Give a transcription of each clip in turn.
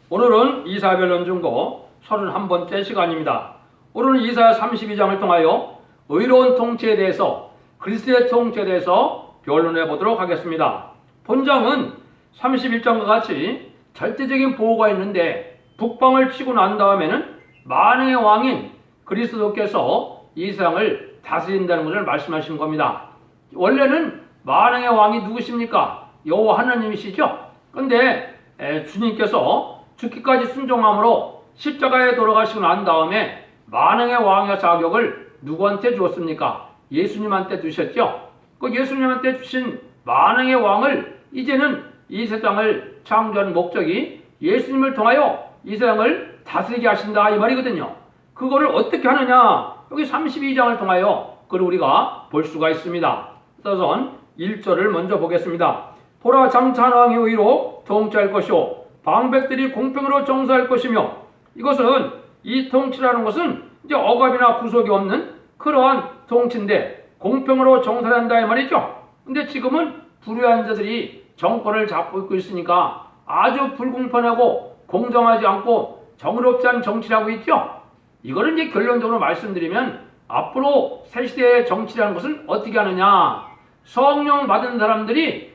오늘은 이사야별 논중고 31번째 시간입니다. 오늘은 이사야 32장을 통하여 의로운 통치에 대해서, 그리스도의 통치에 대해서 변론해 보도록 하겠습니다. 본장은 31장과 같이 절대적인 보호가 있는데 북방을 치고 난 다음에는 만왕의 왕인 그리스도께서 이 세상을 다스린다는 것을 말씀하신 겁니다. 원래는 만왕의 왕이 누구십니까? 여호와 하나님이시죠. 그런데 주님께서 죽기까지 순종함으로 십자가에 돌아가시고 난 다음에 만왕의 왕의 자격을 누구한테 주었습니까? 예수님한테 주셨죠. 그 예수님한테 주신 만왕의 왕을 이제는 이 세상을 창조한 목적이 예수님을 통하여 이 세상을 다스리게 하신다 이 말이거든요. 그거를 어떻게 하느냐? 여기 32장을 통하여 그걸 우리가 볼 수가 있습니다. 우선 1절을 먼저 보겠습니다. 보라, 장차 왕이 의로 통치할 것이요 방백들이 공평으로 정사할 것이며, 이것은 이 통치라는 것은 이제 억압이나 구속이 없는 그러한 통치인데 공평으로 정사를 한다 이 말이죠. 근데 지금은 불의한 자들이 정권을 잡고 있고 있으니까 아주 불공평하고 공정하지 않고 정의롭지 않은 정치를 하고 있죠. 이거를 이제 결론적으로 말씀드리면 앞으로 새 시대의 정치라는 것은 어떻게 하느냐? 성령 받은 사람들이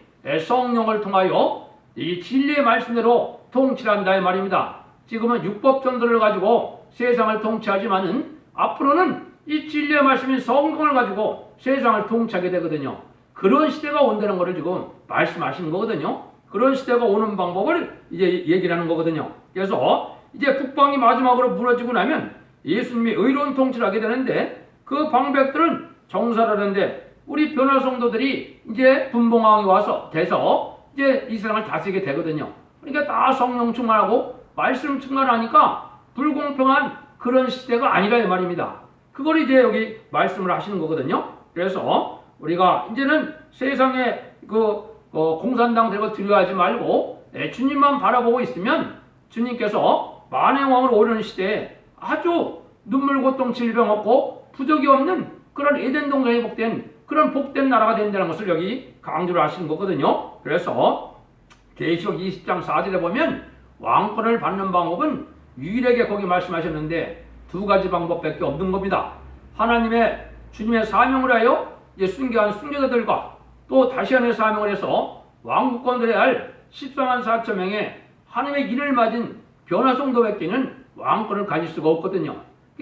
성령을 통하여 이 진리의 말씀대로 통치를 한다 이 말입니다. 지금은 율법 전도를 가지고 세상을 통치하지만은 앞으로는 이 진리의 말씀인 성경을 가지고 세상을 통치하게 되거든요. 그런 시대가 온다는 것을 지금 말씀하시는 거거든요. 그런 시대가 오는 방법을 이제 얘기를 하는 거거든요. 그래서 이제 북방이 마지막으로 무너지고 나면 예수님이 의로운 통치를 하게 되는데, 그 방백들은 정사를 하는데 우리 변화 성도들이 이제 분봉왕이 와서 돼서 이제 이 세상을 다스리게 되거든요. 그러니까 다 성령 충만하고 말씀 충만하니까 불공평한 그런 시대가 아니라 이 말입니다. 그걸 이제 여기 말씀을 하시는 거거든요. 그래서 우리가 이제는 세상에 공산당 되고 두려워하지 말고 주님만 바라보고 있으면 주님께서 만왕의 왕으로 오르는 시대에 아주 눈물, 고통, 질병 없고 부족이 없는 그런 에덴 동산이 복된 그런 복된 나라가 된다는 것을 여기 강조를 하시는 거거든요. 그래서 계시록 20장 4절에 보면 왕권을 받는 방법은 유일하게 거기 말씀하셨는데 두 가지 방법밖에 없는 겁니다. 하나님의 주님의 사명을 하여 이제 순교한 순교자들과 또 다시 하나님의 사명을 해서 왕국권들에 할 14만 4천 명의 하나님의 인을 맞은 변화성도밖에는 왕권을 가질 수가 없거든요.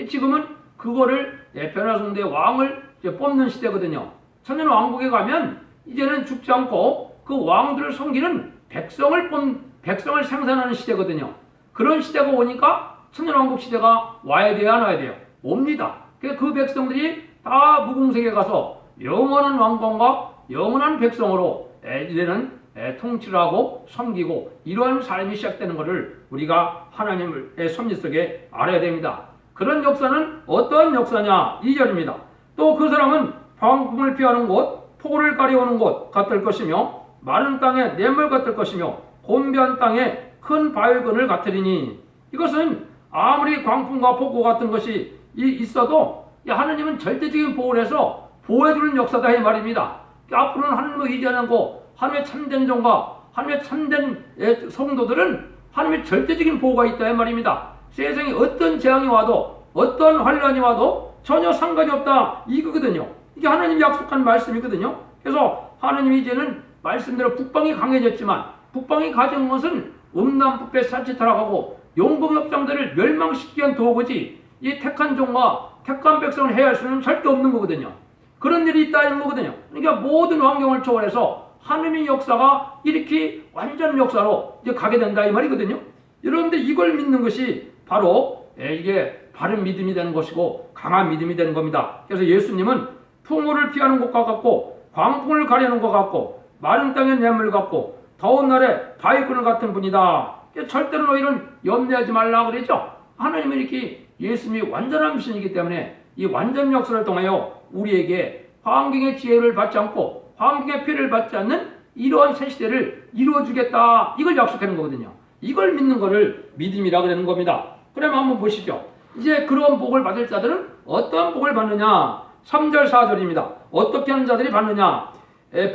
지금은 그거를 변화성도의 왕을 이제 뽑는 시대거든요. 천년 왕국에 가면 이제는 죽지 않고 그 왕들을 섬기는 백성을 생산하는 시대거든요. 그런 시대가 오니까 천년 왕국 시대가 와야 돼요, 안 와야 돼요? 옵니다. 그 백성들이 다 무궁색에 가서 영원한 왕권과 영원한 백성으로 이제는 통치를 하고 섬기고 이러한 삶이 시작되는 것을 우리가 하나님의 섭리 속에 알아야 됩니다. 그런 역사는 어떤 역사냐? 2절입니다. 또 그 사람은 광풍을 피하는 곳, 폭우를 가려오는 곳 같을 것이며 마른 땅에 냇물 같을 것이며 곤비한 땅에 큰 바위근을 같으리니, 이것은 아무리 광풍과 폭우 같은 것이 있어도 하나님은 절대적인 보호를 해서 보호해주는 역사다 이 말입니다. 앞으로는 하나님을 의지하고 하나님의 참된 종과 하나님의 참된 성도들은 하나님의 절대적인 보호가 있다 이 말입니다. 세상에 어떤 재앙이 와도 어떤 환란이 와도 전혀 상관이 없다 이거거든요. 이게 하나님이 약속한 말씀이거든요. 그래서 하나님이 이제는 말씀대로 북방이 강해졌지만 북방이 가진 것은 음란부패 산치타락하고 용공협상들을 멸망시키기 위한 도구지 이 택한 종과 택한 백성을 해야 할 수는 절대 없는 거거든요. 그런 일이 있다는 거거든요. 그러니까 모든 환경을 초월해서 하나님의 역사가 이렇게 완전 역사로 이제 가게 된다 이 말이거든요. 여러분들 이걸 믿는 것이 바로 이게 바른 믿음이 되는 것이고 강한 믿음이 되는 겁니다. 그래서 예수님은 풍우를 피하는 것과 같고 광풍을 가려는 것 같고 마른 땅에 냇물 같고 더운 날에 바위끈을 같은 분이다. 절대로 너희는 염려하지 말라 그러죠. 하나님은 이렇게 예수님이 완전한 미신이기 때문에 이 완전 역사를 통하여 우리에게 환경의 지혜를 받지 않고 환경의 피해를 받지 않는 이러한 새 시대를 이루어주겠다. 이걸 약속하는 거거든요. 이걸 믿는 거를 믿음이라 그러는 겁니다. 그러면 한번 보시죠. 이제 그런 복을 받을 자들은 어떤 복을 받느냐? 3절 4절입니다. 어떻게 하는 자들이 받느냐?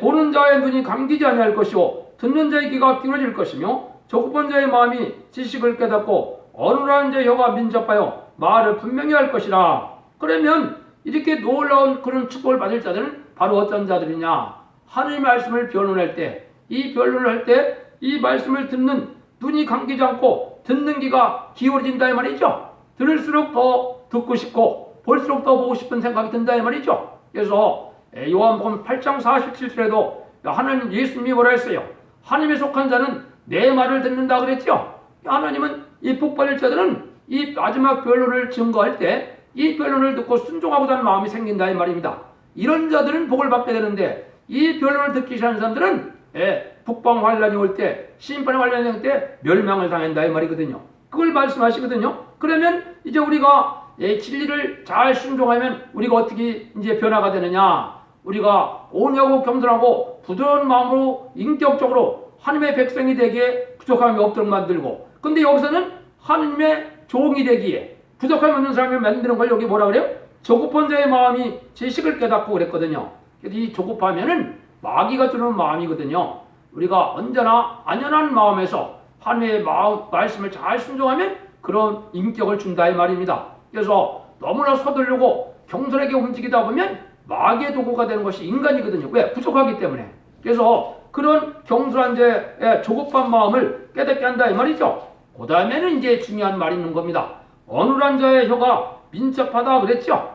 보는 자의 눈이 감기지 아니할 것이요 듣는 자의 귀가 기울어질 것이며 조급한 자의 마음이 지식을 깨닫고 어눌한 자의 혀가 민첩하여 말을 분명히 할 것이라. 그러면 이렇게 놀라운 그런 축복을 받을 자들은 바로 어떤 자들이냐? 하나님의 말씀을 변론할 때, 이 변론을 할 때 이 말씀을 듣는 눈이 감기지 않고 듣는 귀가 기울어진다 이 말이죠. 들을수록 더 듣고 싶고 볼수록 더 보고 싶은 생각이 든다 이 말이죠. 그래서 요한복음 8장 47절에도 하나님 예수님이 뭐라 했어요? 하나님에 속한 자는 내 말을 듣는다 그랬죠. 하나님은 이 복받을 자들은 이 마지막 변론을 증거할 때 이 변론을 듣고 순종하고자 하는 마음이 생긴다 이 말입니다. 이런 자들은 복을 받게 되는데 이 변론을 듣기 싫어하는 사람들은 북방 환란이 올 때, 심판의 환란이 올 때 멸망을 당한다 이 말이거든요. 그걸 말씀하시거든요. 그러면 이제 우리가 진리를 잘 순종하면 우리가 어떻게 이제 변화가 되느냐? 우리가 온유하고 겸손하고 부드러운 마음으로 인격적으로 하나님의 백성이 되기에 부족함이 없도록 만들고, 근데 여기서는 하나님의 종이 되기에 부족함이 없는 사람을 만드는 걸 여기 뭐라 그래요? 조급한 자의 마음이 지식을 깨닫고 그랬거든요. 그래서 이 조급하면은 마귀가 주는 마음이거든요. 우리가 언제나 안연한 마음에서 하나님의 말씀을 잘 순종하면 그런 인격을 준다 이 말입니다. 그래서 너무나 서두르고 경솔하게 움직이다 보면 마귀의 도구가 되는 것이 인간이거든요. 왜? 부족하기 때문에. 그래서 그런 경솔한 자의 조급한 마음을 깨닫게 한다 이 말이죠. 그 다음에는 이제 중요한 말이 있는 겁니다. 어눌한 자의 혀가 민첩하다 그랬죠.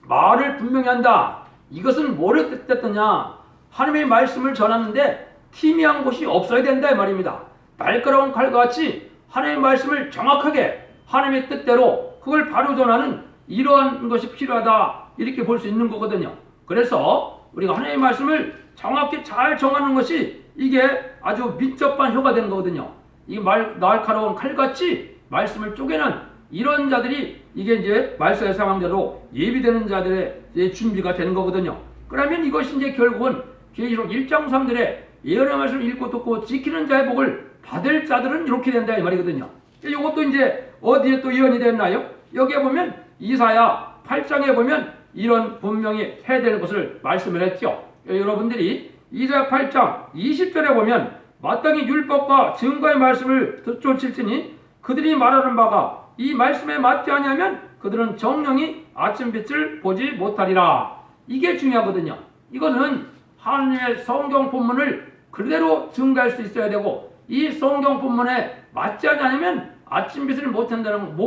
말을 분명히 한다. 이것은 뭐를 뜻했느냐? 하나님의 말씀을 전하는데 희미한 곳이 없어야 된다 이 말입니다. 날카로운 칼같이 하나님의 말씀을 정확하게 하나님의 뜻대로 그걸 바로 전하는 이러한 것이 필요하다 이렇게 볼 수 있는 거거든요. 그래서 우리가 하나님의 말씀을 정확히 잘 정하는 것이 이게 아주 민첩한 혀가 되는 거거든요. 이 날카로운 칼같이 말씀을 쪼개는 이런 자들이 이게 이제 말씀의 상황대로 예비되는 자들의 준비가 되는 거거든요. 그러면 이것이 이제 결국은 계시록 1장 3절에 예언의 말씀을 읽고 듣고 지키는 자의 복을 받을 자들은 이렇게 된다 이 말이거든요. 이것도 이제 어디에 또 예언이 됐나요? 여기에 보면 이사야 8장에 보면 이런 분명히 해야 되는 것을 말씀을 했죠. 여러분들이 이사야 8장 20절에 보면 마땅히 율법과 증거의 말씀을 쫓을지니 그들이 말하는 바가 이 말씀에 맞지 아니하면 그들은 정령이 아침빛을 보지 못하리라. 이게 중요하거든요. 이거는 하나님의 성경 본문을 그대로 증거할 수 있어야 되고 이 성경 본문에 맞지 않으면 아침빛을 못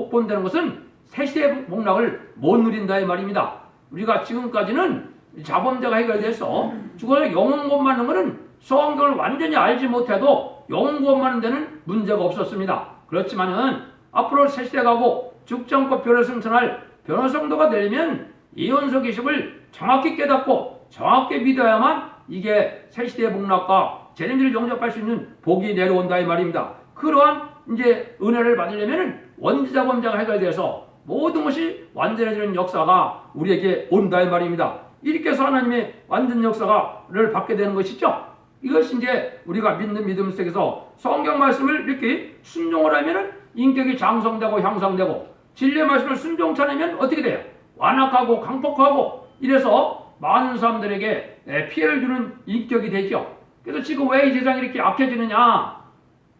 본다는 것은 새시대의 복락을 못 누린다 이 말입니다. 우리가 지금까지는 자범죄가 해결돼서 죽어서 영혼구원 받는 것은 성경을 완전히 알지 못해도 영혼구원 받는 데는 문제가 없었습니다. 그렇지만은 앞으로 새시대 가고 죽지 않고 변을 승천할 변호성도가 되려면 예언서 기식을 정확히 깨닫고 정확히 믿어야만 이게 새시대의 복락과 재림들을 영접할 수 있는 복이 내려온다 이 말입니다. 그러한 이제 은혜를 받으려면 원죄자 범죄가 해결돼서 모든 것이 완전해지는 역사가 우리에게 온다 이 말입니다. 이렇게 해서 하나님의 완전 역사를 받게 되는 것이죠. 이것이 이제 우리가 믿는 믿음 속에서 성경 말씀을 이렇게 순종을 하면은 인격이 장성되고 향상되고 진리의 말씀을 순종치 않으면 어떻게 돼요? 완악하고 강폭하고 이래서 많은 사람들에게 피해를 주는 인격이 되죠. 그래서 지금 왜 이 세상이 이렇게 악해지느냐?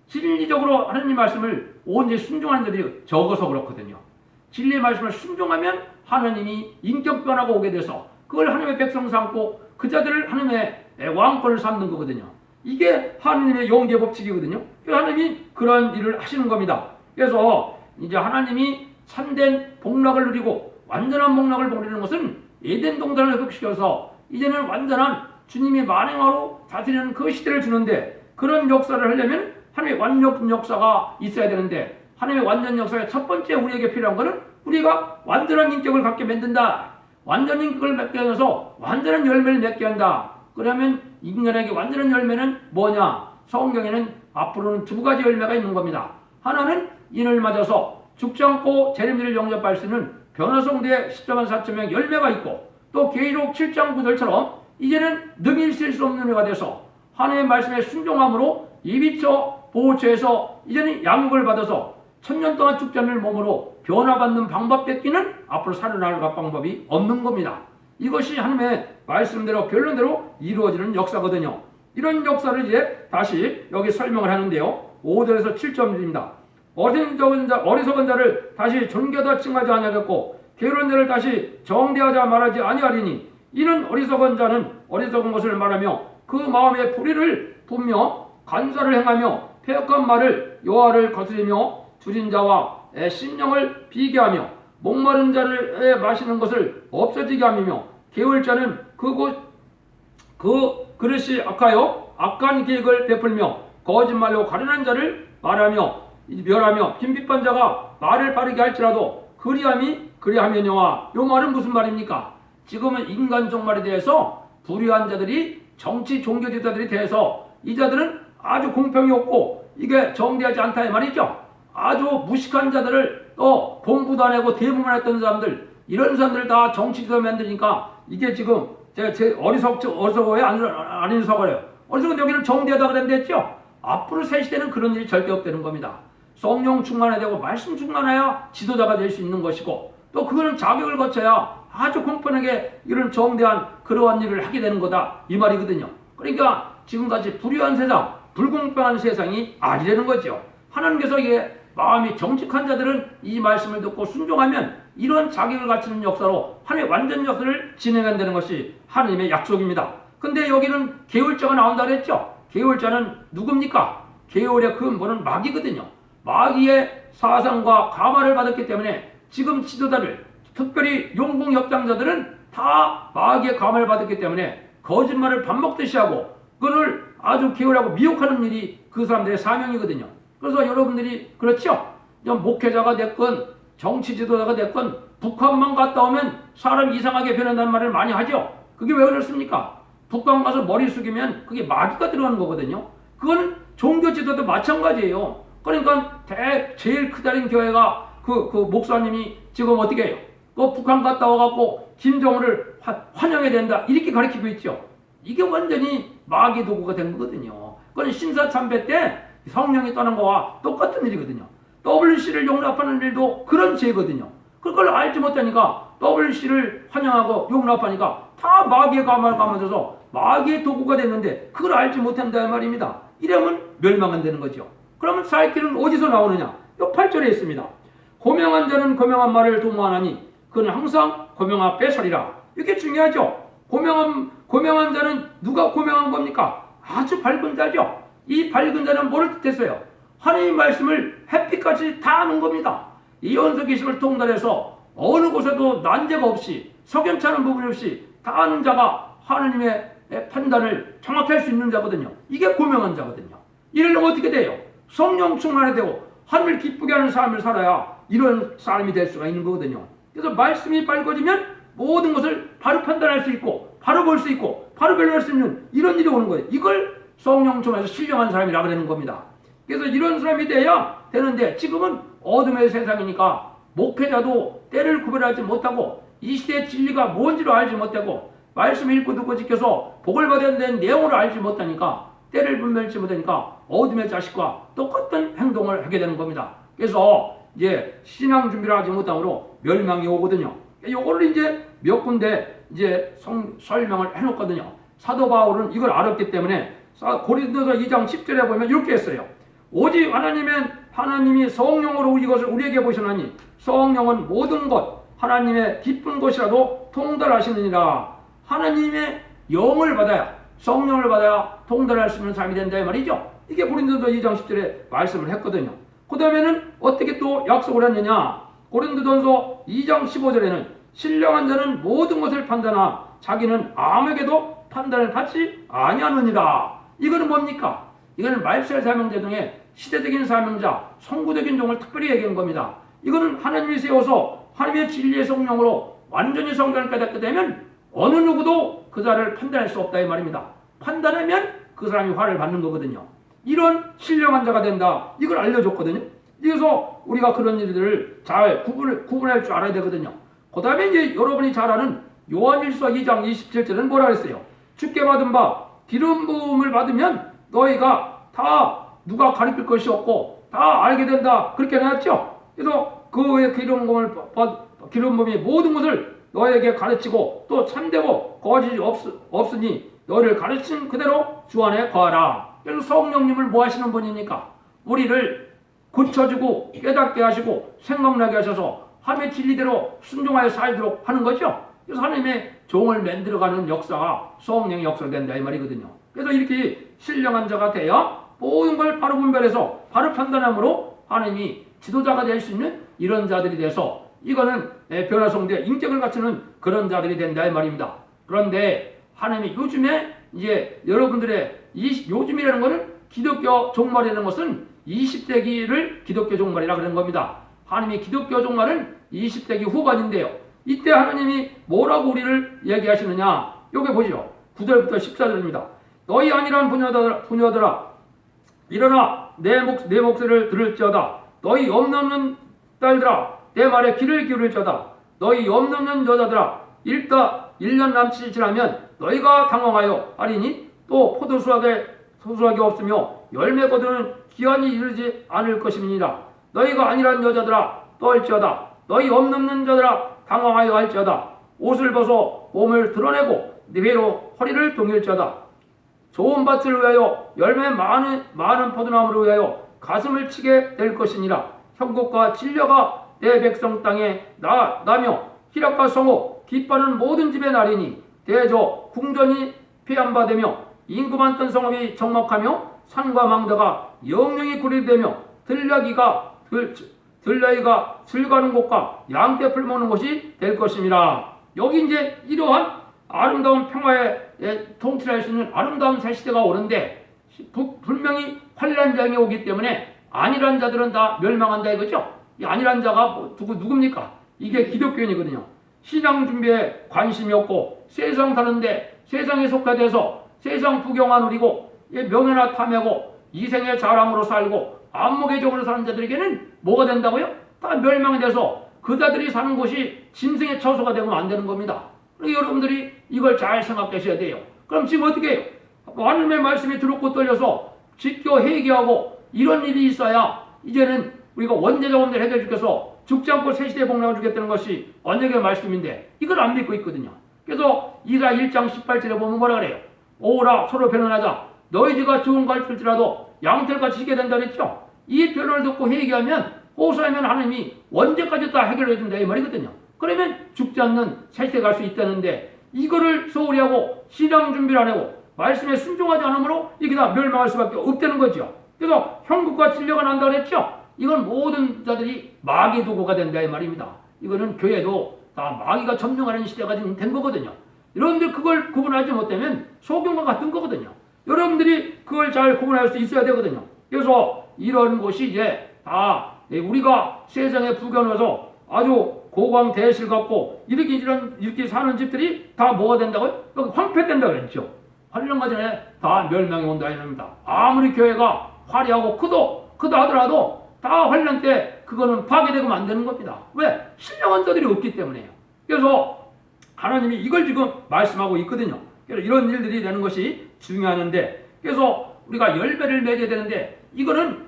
진리적으로 하나님 말씀을 온전히 순종하는 자들이 적어서 그렇거든요. 진리의 말씀을 순종하면 하나님이 인격 변화가 오게 돼서 그걸 하나님의 백성 삼고 그 자들을 하나님의 왕권을 삼는 거거든요. 이게 하나님의 영계 법칙이거든요. 하나님이 그런 일을 하시는 겁니다. 그래서 이제 하나님이 참된 복락을 누리고 완전한 복락을 누리는 것은 에덴 동산을 회복시켜서 이제는 완전한 주님의 만행하로 다스리는 그 시대를 주는데 그런 역사를 하려면 하나님의 완전 역사가 있어야 되는데 하나님의 완전 역사의 첫 번째 우리에게 필요한 것은 우리가 완전한 인격을 갖게 만든다. 완전 인격을 맺게 하면서 완전한 열매를 맺게 한다. 그러면 인간에게 완전한 열매는 뭐냐? 성경에는 앞으로는 두 가지 열매가 있는 겁니다. 하나는 인을 맞아서 죽지 않고 재림들을 영접할 수 있는 변화성대 10자만 4천명 열매가 있고 또 계시록 7장 9절처럼 이제는 능히 있을 수 없는 애가 돼서 하나님의 말씀에 순종함으로 이비처 보호처에서 이제는 양육을 받아서 1000년 동안 죽지 않을 몸으로 변화받는 방법 뺏기는 앞으로 살아날 방법이 없는 겁니다. 이것이 하나님의 말씀대로 변론대로 이루어지는 역사거든요. 이런 역사를 이제 다시 여기 설명을 하는데요. 5절에서 7절 드립니다. 어리석은 자를 다시 존귀하다 칭하지 아니하겠고 게으른 자를 다시 정대하자 말하지 아니하리니 이는 어리석은 자는 어리석은 것을 말하며 그 마음의 불의를 분며 간사를 행하며 패역한 말을 여호와를 거스리며 줄인 자와 심령을 비게하며 목마른 자를 마시는 것을 없어지게 하며 게을 자는 그 그릇이 악하여 악한 계획을 베풀며 거짓말로 가련한 자를 멸하며 빈빛반 자가 말을 바르게 할지라도 그리하면요와 요 말은 무슨 말입니까? 지금은 인간적 말에 대해서 불의한 자들이 정치 종교지도자들이 대해서 이 자들은 아주 공평이 없고 이게 정대하지 않다 이 말이죠. 아주 무식한 자들을 또 공부도 안 하고 대부만 했던 사람들 이런 사람들 다 정치지도 만드니까 이게 지금 제 어리석어요? 안 어리석어요? 어리석은 여기는 정대하다 그랬는데죠. 앞으로 새 시대는 그런 일이 절대 없다는 겁니다. 성령 충만해야 되고 말씀 충만해야 지도자가 될 수 있는 것이고 또 그거는 자격을 거쳐야 아주 공평하게 이런 정대한 그러한 일을 하게 되는 거다 이 말이거든요. 그러니까 지금같이 불의한 세상, 불공평한 세상이 아니라는 거죠. 하나님께서 이게 마음이 정직한 자들은 이 말씀을 듣고 순종하면 이런 자격을 갖추는 역사로 하나님의 완전 역사를 진행한다는 것이 하나님의 약속입니다. 근데 여기는 계율자가 나온다 그랬죠. 계율자는 누굽니까? 계율의 근본은 마귀거든요. 마귀의 사상과 가마를 받았기 때문에 지금 지도자들, 특별히 용궁협장자들은 다 마귀의 가마를 받았기 때문에 거짓말을 밥 먹듯이 하고 그걸 아주 게으르고 미혹하는 일이 그 사람들의 사명이거든요. 그래서 여러분들이 그렇죠? 목회자가 됐건 정치 지도자가 됐건 북한만 갔다 오면 사람이 이상하게 변한다는 말을 많이 하죠. 그게 왜 그렇습니까? 북한 가서 머리 숙이면 그게 마귀가 들어가는 거거든요. 그건 종교 지도도 마찬가지예요. 그러니까 제일 크다린 교회가 그 목사님이 지금 어떻게 해요? 그 북한 갔다 와갖고 김정은을 환영해야 된다 이렇게 가르치고 있죠. 이게 완전히 마귀 도구가 된 거거든요. 그건 신사참배 때 성령이 떠난 거와 똑같은 일이거든요. WC를 용납하는 일도 그런 죄거든요. 그걸 알지 못하니까 WC를 환영하고 용납하니까 다 마귀의 가마를 감아줘서 마귀의 도구가 됐는데 그걸 알지 못한다 말입니다. 이러면 멸망은 되는 거죠. 그러면 살 길은 어디서 나오느냐? 이 8절에 있습니다. 고명한 자는 고명한 말을 도모하나니 그는 항상 고명 앞에 서리라. 이게 중요하죠. 고명한 자는 누가 고명한 겁니까? 아주 밝은 자죠. 이 밝은 자는 뭐를 뜻했어요? 하나님의 말씀을 햇빛같이 다 아는 겁니다. 이 연서기식을 통달해서 어느 곳에도 난제가 없이 석연치 않은 부분이 없이 다 아는 자가 하나님의 판단을 정확히 할 수 있는 자거든요. 이게 고명한 자거든요. 이러려면 어떻게 돼요? 성령 충만이 되고 하나님을 기쁘게 하는 삶을 살아야 이런 사람이 될 수가 있는 거거든요. 그래서 말씀이 밝아지면 모든 것을 바로 판단할 수 있고 바로 볼 수 있고 바로 변론할 수 있는 이런 일이 오는 거예요. 이걸 성령 충만해서 신령한 사람이라고 하는 겁니다. 그래서 이런 사람이 돼야 되는데 지금은 어둠의 세상이니까 목회자도 때를 구별하지 못하고 이 시대의 진리가 뭔지를 알지 못하고 말씀 읽고 듣고 지켜서 복을 받아야 되는 내용을 알지 못하니까 때를 분별하지 못하니까 어둠의 자식과 똑같은 행동을 하게 되는 겁니다. 그래서 이제 신앙 준비를 하지 못함으로 멸망이 오거든요. 이거를 이제 몇 군데 이제 설명을 해놓거든요. 사도 바울은 이걸 알았기 때문에 고린도서 2장 10절에 보면 이렇게 했어요. 오직 하나님이 성령으로 이것을 우리에게 보시나니 성령은 모든 것 하나님의 기쁜 것이라도 통달하시느니라. 하나님의 영을 받아야 성령을 받아야 통달할 수 있는 삶이 된다 이 말이죠. 이게 고린도서 2장 10절에 말씀을 했거든요. 그 다음에는 어떻게 또 약속을 했느냐. 고린도전서 2장 15절에는 신령한 자는 모든 것을 판단하나 자기는 아무에게도 판단을 받지 아니하느니라. 이거는 뭡니까? 이거는 말세 사명자 중에 시대적인 사명자, 선구적인 종을 특별히 얘기한 겁니다. 이거는 하나님이 세워서 하나님의 진리의 성령으로 완전히 성전을 깨닫게 되면 어느 누구도 그 자를 판단할 수 없다 이 말입니다. 판단하면 그 사람이 화를 받는 거거든요. 이런 신령한 자가 된다. 이걸 알려줬거든요. 그래서 우리가 그런 일들을 잘 구분할 줄 알아야 되거든요. 그 다음에 이제 여러분이 잘 아는 요한일서 2장 27절은 뭐라 그랬어요? 주께 받은 바 기름 부음을 받으면 너희가 다 누가 가르칠 것이 없고 다 알게 된다. 그렇게 해놨죠? 그래서 그 기름 부음이 모든 것을 너에게 가르치고 또 참되고 거짓이 없으니 너희를 가르친 그대로 주 안에 거하라. 그래서 성령님을 뭐 하시는 분입니까? 우리를 고쳐주고 깨닫게 하시고 생각나게 하셔서 하나님의 진리대로 순종하여 살도록 하는 거죠. 그래서 하나님의 종을 만들어가는 역사가 성령의 역사가 된다 이 말이거든요. 그래서 이렇게 신령한 자가 되어 모든 걸 바로 분별해서 바로 판단함으로 하나님이 지도자가 될 수 있는 이런 자들이 돼서 이거는 변화성대 인격을 갖추는 그런 자들이 된다 이 말입니다. 그런데 하나님이 요즘에 이제 여러분들의 요즘이라는 것은 기독교 종말이라는 것은 20세기를 기독교 종말이라 그런 겁니다. 하나님이 기독교 종말은 20세기 후반인데요. 이때 하나님이 뭐라고 우리를 얘기하시느냐? 여기 보시죠. 9절부터 14절입니다. 너희 아니란 부녀들아 일어나 내 목소리를 들을지어다. 너희 염려없는 딸들아 내 말에 귀를 기울일지어다. 너희 염려없는 여자들아 1년 남짓이 지나면 너희가 당황하여 하리니 또 소수하게 없으며 열매 거두는 기한이 이르지 않을 것임이니라. 너희가 아니란 여자들아 떨지어다. 너희 염려없는 자들아 당황하여 할지어다. 옷을 벗어 몸을 드러내고 네 배로 허리를 동일지어다. 좋은 밭을 위하여 열매 많은 포도나무를 위하여 가슴을 치게 될 것이니라. 형국과 진려가 내 백성 땅에 나며 희락과 성호 기뻐하는 모든 집의 날이니 대저 궁전이 폐함바되며 인구 많던 성읍이 적막하며 산과 망다가 영영이 구리되며 들나귀가 즐가는 곳과 양떼풀 모는 곳이 될 것입니다. 여기 이제 이러한 아름다운 평화의 통치를 할 수 있는 아름다운 새 시대가 오는데 분명히 환란장이 오기 때문에 안일한 자들은 다 멸망한다 이거죠. 이 안일한 자가 누굽니까? 이게 기독교인이거든요. 신앙 준비에 관심이 없고 세상 사는데 세상에 속하돼서 세상 부경만 누리고 명예나 탐하고 이생의 자랑으로 살고 안목의적으로 사는 자들에게는 뭐가 된다고요? 다 멸망이 돼서 그자들이 사는 곳이 짐승의 처소가 되면 안 되는 겁니다. 그러니까 여러분들이 이걸 잘 생각하셔야 돼요. 그럼 지금 어떻게 해요? 하나님의 말씀이 들었고 떨려서 지켜 회개하고 이런 일이 있어야 이제는 우리가 원죄자 원죄를 해결해 주께서 죽지 않고 새 시대에 복락을 주겠다는 것이 언약의 말씀인데 이걸 안 믿고 있거든요. 그래서 이사 1장 18절에 보면 뭐라 그래요? 오라 서로 변론하자. 너희 집가 좋은 걸 풀지라도 양털같이 지게 된다 그랬죠. 이 변론을 듣고 회개하면 호소하면 하나님이 언제까지 다 해결해 준다 이 말이거든요. 그러면 죽지 않는 새 시대에 갈 수 있다는데 이거를 소홀히 하고 신앙 준비를 안 하고 말씀에 순종하지 않으므로 이게 다 멸망할 수밖에 없다는 거죠. 그래서 형국과 진려가 난다 그랬죠. 이건 모든 자들이 마귀 도구가 된다 이 말입니다. 이거는 교회도 다 마귀가 점령하는 시대가 된 거거든요. 여러분들 그걸 구분하지 못하면 소경과 같은 거거든요. 여러분들이 그걸 잘 구분할 수 있어야 되거든요. 그래서 이런 것이 이제 다 우리가 세상에 부겨넣어서 아주 고광 대실 갖고 이렇게 사는 집들이 다 뭐가 된다고요? 황폐된다 그랬죠. 8년가 전에 다 멸망이 온다 이럽니다. 아무리 교회가 화려하고 크다 하더라도 다 환란 때 그거는 파괴되고 만드는 겁니다. 왜? 신령한 자들이 없기 때문에요. 그래서 하나님이 이걸 지금 말씀하고 있거든요. 그래서 이런 일들이 되는 것이 중요한데 그래서 우리가 열매를 맺어야 되는데 이거는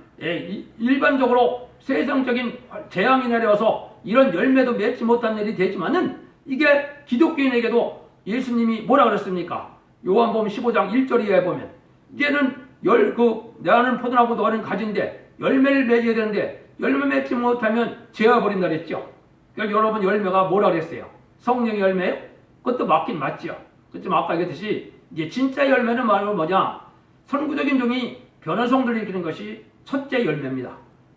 일반적으로 세상적인 재앙이 내려와서 이런 열매도 맺지 못한 일이 되지만은 이게 기독교인에게도 예수님이 뭐라 그랬습니까? 요한복음 15장 1절 이하에 보면 이제는 나는 포도나무 너는 가지인데 열매를 맺어야 되는데 열매 맺지 못하면 재어버린다 그랬죠. 그러니까 여러분 열매가 뭐라 그랬어요? 성령의 열매요? 그것도 맞긴 맞죠. 그렇지만 아까 얘기했듯이 이제 진짜 열매는 말하면 뭐냐? 선구적인 종이 변화성도를 일으키는 것이 첫째 열매입니다.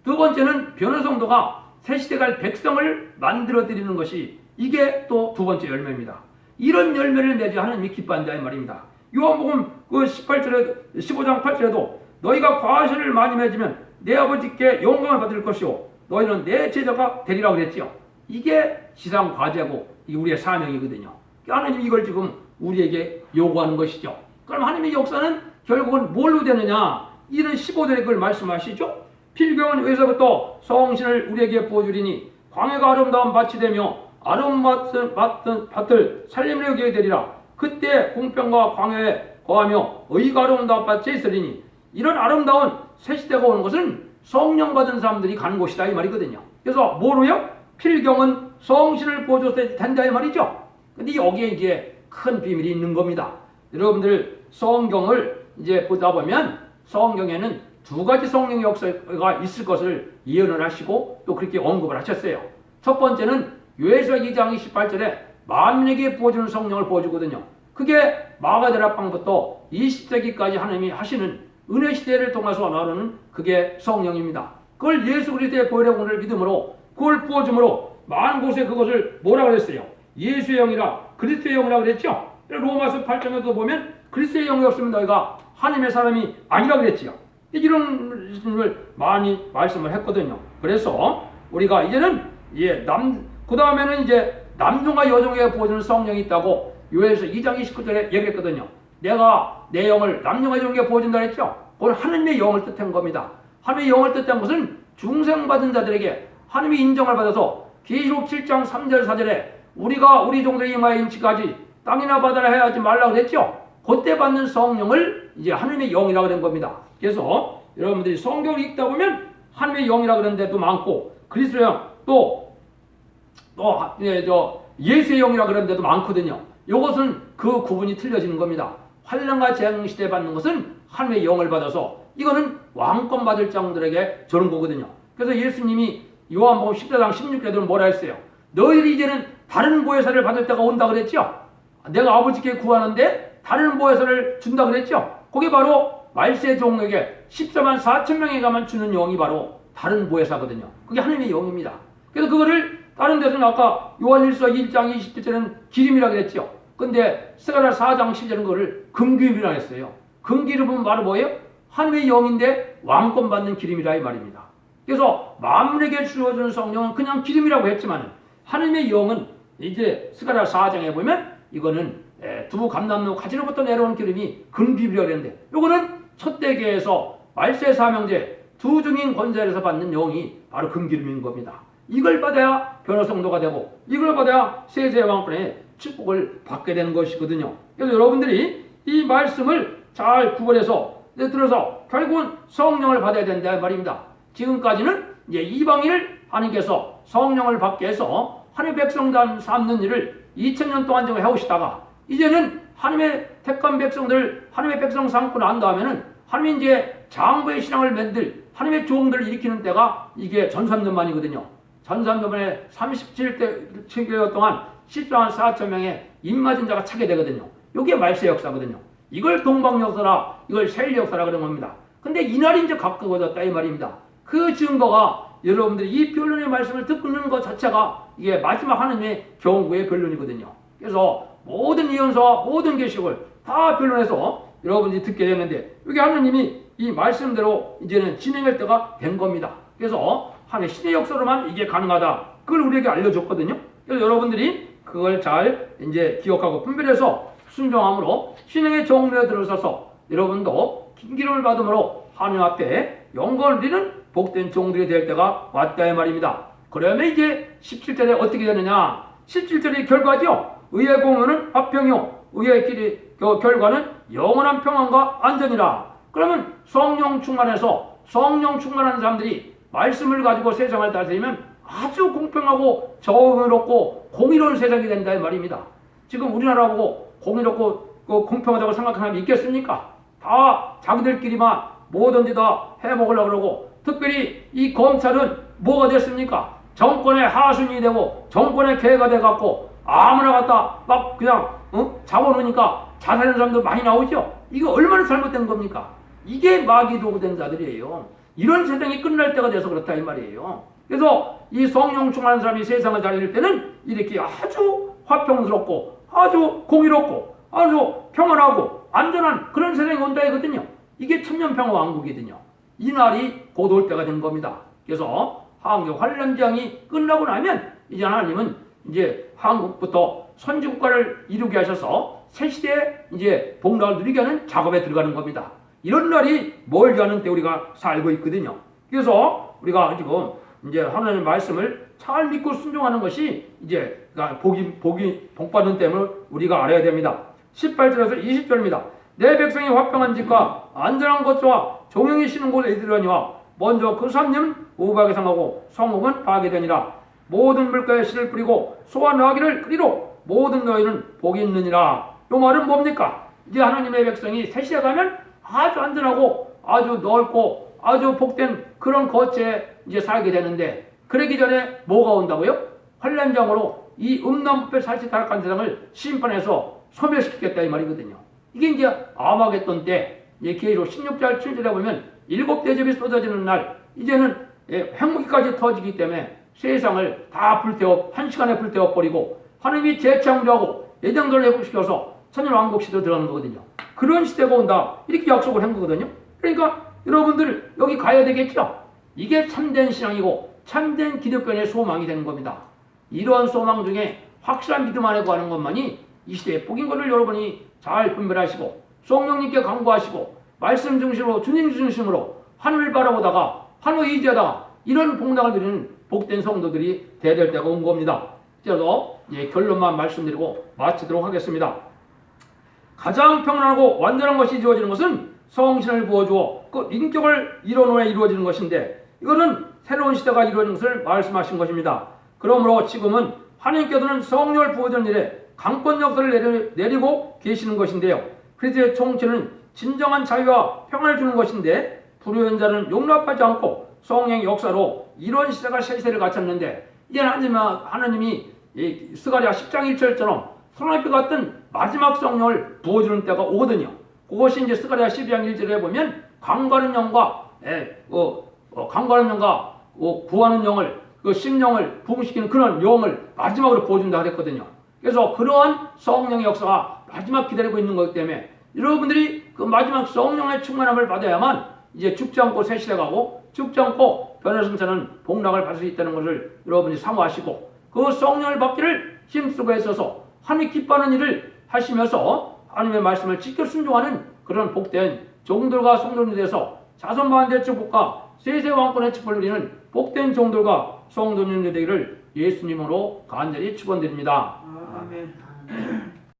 두 번째는 변화성도가 새 시대 갈 백성을 만들어 드리는 것이 이게 또 두 번째 열매입니다. 이런 열매를 맺어 하나님이 기뻐한다 이 말입니다. 요한복음 15장 8절에도 너희가 과실을 많이 맺으면 내 아버지께 영광을 받을 것이요 너희는 내 제자가 되리라 그랬지요. 이게 지상 과제고 이게 우리의 사명이거든요. 하나님이 이걸 지금 우리에게 요구하는 것이죠. 그럼 하나님의 역사는 결국은 뭘로 되느냐? 이런 15절에 그걸 말씀하시죠. 필경은 여기서부터 성신을 우리에게 부어주리니 광야가 아름다운 밭이 되며 아름다운 밭을 살림으로 여기게 되리라. 그때 공평과 광야에 거하며 의가 아름다운 밭에 있으리니 이런 아름다운 새 시대가 오는 것은 성령 받은 사람들이 가는 곳이다 이 말이거든요. 그래서 뭐로요? 필경은 성신을 부어줘서 된다 이 말이죠. 근데 여기에 이제 큰 비밀이 있는 겁니다. 여러분들 성경을 이제 보다 보면 성경에는 두 가지 성령의 역사가 있을 것을 예언을 하시고 또 그렇게 언급을 하셨어요. 첫 번째는 요엘서 2장 28절에 만민에게 부어주는 성령을 부어주거든요. 그게 마가다락방부터 20세기까지 하나님이 하시는 은혜 시대를 통해서 나오는 그게 성령입니다. 그걸 예수 그리스도의 보혈의 공을 믿음으로 그걸 부어줌으로 많은 곳에 그것을 뭐라 그랬어요? 예수의 영이라 그리스도의 영이라 그랬죠. 로마서 8장에도 보면 그리스도의 영이 없으면 너희가 하나님의 사람이 아니라 그랬지요. 이런 걸 많이 말씀을 했거든요. 그래서 우리가 이제는 그 다음에는 이제 남종과 여종에게 부어주는 성령이 있다고 요엘서 2장 29절에 얘기했거든요. 내가 내 영을 남종과 여종에게 부어준다 했죠. 그건 하나님의 영을 뜻한 겁니다. 하나님의 영을 뜻한 것은 중생받은 자들에게 하나님의 인정을 받아서 계시록 7장 3절 4절에 우리가 우리 종들의 이마에 인치까지 땅이나 바다나 해하지 말라고 그랬죠. 그때 받는 성령을 이제 하나님의 영이라고 그런 겁니다. 그래서 여러분들이 성경을 읽다 보면 하나님의 영이라고 그런 데도 많고 그리스도의 영 또 예수의 영이라고 그런 데도 많거든요. 이것은 그 구분이 틀려지는 겁니다. 환난과 재앙 시대에 받는 것은 하나님의 영을 받아서 이거는 왕권 받을 자들에게 저런 거거든요. 그래서 예수님이 요한복음 14장 16절에는 뭐라 했어요? 너희들이 이제는 다른 보혜사를 받을 때가 온다 그랬죠. 내가 아버지께 구하는데 다른 보혜사를 준다 그랬죠. 그게 바로 말세 종에게 14만 4천 명에게만 주는 영이 바로 다른 보혜사거든요. 그게 하나님의 영입니다. 그래서 그거를 다른 데서는 아까 요한일서 1장 27절에는 기름이라고 그랬죠. 근데 스가랴 4장 10절은 그거를 금기름이라고 했어요. 금기름은 바로 뭐예요? 하나님의 영인데 왕권 받는 기름이라 이 말입니다. 그래서 만민에게 주어주는 성령은 그냥 기름이라고 했지만 하나님의 영은 이제 스가랴 4장에 보면 이거는 두 감람나무 가지로부터 내려온 기름이 금기름이라고 했는데 이거는 첫대계에서 말세 사명제 두 증인 권세에서 받는 영이 바로 금기름인 겁니다. 이걸 받아야 변화성도가 되고 이걸 받아야 세세 왕권의 축복을 받게 되는 것이거든요. 그래서 여러분들이 이 말씀을 잘 구분해서 들어서 결국은 성령을 받아야 된다 말입니다. 지금까지는 이제 이방인을 하나님께서 성령을 받게 해서 하나님의 백성단 삼는 일을 2000년 동안 지금 해오시다가 이제는 하나님의 택한 백성들 하나님의 백성 삼고 난 다음에는 하나님이 이제 장부의 신앙을 만들 하나님의 종들을 일으키는 때가 이게 전삼년만이거든요. 전삼년만에 37개 동안 14만 4천 명의 입맞은 자가 차게 되거든요. 이게 말세 역사거든요. 이걸 동방 역사라 이걸 세일 역사라 그런 겁니다. 근데 이날이 이제 가까워졌다 이 말입니다. 그 증거가 여러분들이 이 변론의 말씀을 듣는 것 자체가 이게 마지막 하나님의 경고의 변론이거든요. 그래서 모든 예언서와 모든 계시록을 다 변론해서 여러분들이 듣게 되는데 여기 하나님이 이 말씀대로 이제는 진행할 때가 된 겁니다. 그래서 하나님의 신의 역사로만 이게 가능하다. 그걸 우리에게 알려줬거든요. 그래서 여러분들이 그걸 잘 이제 기억하고 분별해서 순종함으로 신앙의 정례에 들어서서 여러분도 기름을 받음으로 하나님 앞에 영광을 누리는 복된 종들이 될 때가 왔다 이 말입니다. 그러면 이제 17절에 어떻게 되느냐? 17절의 결과죠. 의의 공로는 화평이요 의의 길이 결과는 영원한 평안과 안전이라. 그러면 성령 충만해서 성령 충만한 사람들이 말씀을 가지고 세상을 다스리면 아주 공평하고 정의롭고 공의로운 세상이 된다 이 말입니다. 지금 우리나라 보고 공의롭고 공평하다고 생각하는 사람이 있겠습니까? 다 자기들끼리만 뭐든지 다 해먹으려고 그러고 특별히 이 검찰은 뭐가 됐습니까? 정권의 하순이 되고 정권의 개가 돼갖고 아무나 갖다 막 그냥 잡아놓으니까 자살하는 사람들 많이 나오죠? 이거 얼마나 잘못된 겁니까? 이게 마귀도구 된 자들이에요. 이런 세상이 끝날 때가 돼서 그렇다 이 말이에요. 그래서 이 성령 충만한 사람이 세상을 다닐 때는 이렇게 아주 화평스럽고 아주 공의롭고 아주 평안하고 안전한 그런 세상이 온다 이거든요. 이게 천년평화 왕국이거든요. 이 날이 곧 올 때가 된 겁니다. 그래서 한국 환란장이 끝나고 나면 이제 하나님은 이제 한국부터 선지국가를 이루게 하셔서 새 시대에 이제 복락을 누리게 하는 작업에 들어가는 겁니다. 이런 날이 멀지 않은 때 우리가 살고 있거든요. 그래서 우리가 지금 이제 하나님의 말씀을 잘 믿고 순종하는 것이 이제 복 받는 때문에 우리가 알아야 됩니다. 18절에서 20절입니다. 내 백성이 화평한 집과 안전한 것과 종영이 쉬는 곳에 이르려니와 먼저 그 산림은 우박에 상하고 성읍은 파괴되니라. 모든 물가에 씨를 뿌리고 소와 나귀를 끄리로 모든 너희는 복이 있느니라. 이 말은 뭡니까? 이제 하나님의 백성이 새 시대 가면 아주 안전하고 아주 넓고 아주 복된 그런 거처에 이제 살게 되는데, 그러기 전에 뭐가 온다고요? 환란장으로 이 음란부패 살치타락한 세상을 심판해서 소멸시키겠다 이 말이거든요. 이게 이제 아마겟돈 때 계시록 16절 7절에 보면 일곱 대접이 쏟아지는 날, 이제는 핵무기까지 터지기 때문에 세상을 다 불태워 한 시간에 불태워 버리고 하나님이 재창조하고 예정대로 회복시켜서 천년왕국 시대로 들어가는 거거든요. 그런 시대가 온다 이렇게 약속을 한 거거든요. 그러니까 여러분들 여기 가야 되겠죠. 이게 참된 신앙이고 참된 기독교의 소망이 되는 겁니다. 이러한 소망 중에 확실한 믿음 안에 구하는 것만이 이 시대의 복인 것을 여러분이 잘 분별하시고 성령님께 간구하시고 말씀 중심으로 주님 중심으로 하늘을 바라보다가 하늘 의지하다가 이런 복락을 누리는 복된 성도들이 돼야 될 때가 온 겁니다. 그래서 결론만 말씀드리고 마치도록 하겠습니다. 가장 평안하고 완전한 것이 이루어지는 것은 성신을 부어주어 그 인격을 이뤄놓아 이루어지는 것인데, 이거는 새로운 시대가 이루어지는 것을 말씀하신 것입니다. 그러므로 지금은 하나님께서는 성령을 부어주는 일에 강권 역사를 내리고 계시는 것인데요. 그리스도의 통치는 진정한 자유와 평안을 주는 것인데, 불의한 자는 용납하지 않고 성령의 역사로 이런 시대가 세세를 갖췄는데, 이제 하나님이 스가랴 10장 1절처럼 소나비 같은 마지막 성령을 부어주는 때가 오거든요. 그것이 이제 스가랴 12장 1절에 보면 강가는 영과 강가는 영과 구하는 영을 심령을 부흥시키는 그런 영을 마지막으로 부어준다 그랬거든요. 그래서 그러한 성령의 역사가 마지막 기다리고 있는 거기 때문에 여러분들이 그 마지막 성령의 충만함을 받아야만 이제 죽지 않고 새 시대 가고 죽지 않고 변화승천은 복락을 받을 수 있다는 것을 여러분이 사모하시고, 그 성령을 받기를 힘쓰고 애써서 하나님 기뻐하는 일을 하시면서 하나님의 말씀을 지켜 순종하는 그런 복된 종들과 성도들이 돼서 자손만대 축복과 세세 왕권의 축복을 누리는 복된 종들과 성도님들 되기를 예수님으로 간절히 축원드립니다. 아멘.